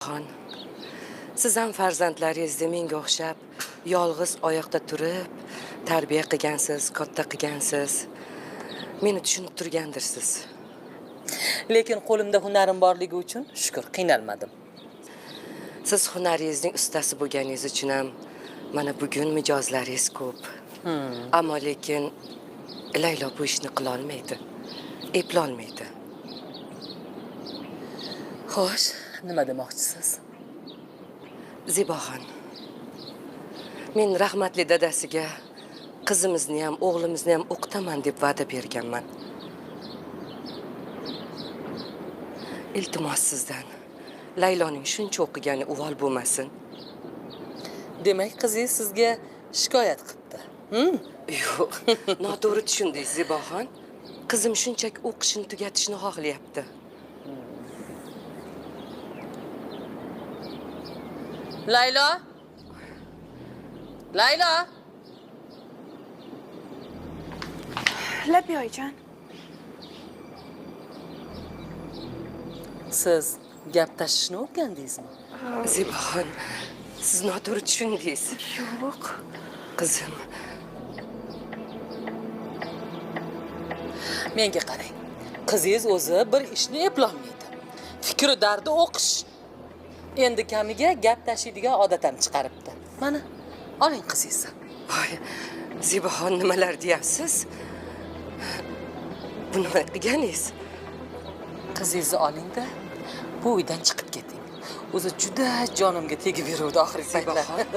Xon, siz ham farzandlaringizni menga o'xshab yolg'iz oyoqda turib, tarbiya qilgansiz, katta qilgansiz. Meni tushunib turgandirsiz. Lekin qo'limda hunarim borligi uchun shukr, qiynalmadim. Siz hunaringizning ustasi bo'lganingiz uchun ham mana bugun mijozlaringiz ko'p. Ammo lekin Laylo bu ishni qila olmaydi. Eplolmaydi. Xo'sh, nima demoqchisiz? Ziboxon, men rahmatli dadasiga qizimizni ham, o'g'limizni ham o'qitaman deb va'da berganman. Iltimos sizdan Layloning shuncha o'qigani uvol bo'lmasin. Demak, qizingiz sizga shikoyat qildi. Yo'q, noto'g'ri tushundingiz Ziboxon. Qizim shunchaki o'qishini tugatishni xohlayapti. Laylo? Laylo? Labi oyijon. Siz gap tashishni o'rgandingizmi? Ziboxon, siz noto'g'ri tushundingiz. Yo'q. Qizim, Menga qarang. Qizingiz o'zi bir ishni eplolmaydi. Fikri dardi o'qish. Endi kamiga gap tashiydigan odat ham chiqaribdi. Mana, oling qizingizni. voy, Ziboxon nimalar deyapsiz? Bu nima qilganingiz? Qizingizni oling-da, bu uydan chiqib keting. O'zi juda jonimga tegib beruvdi oxirgi paytlar. Ziboxon,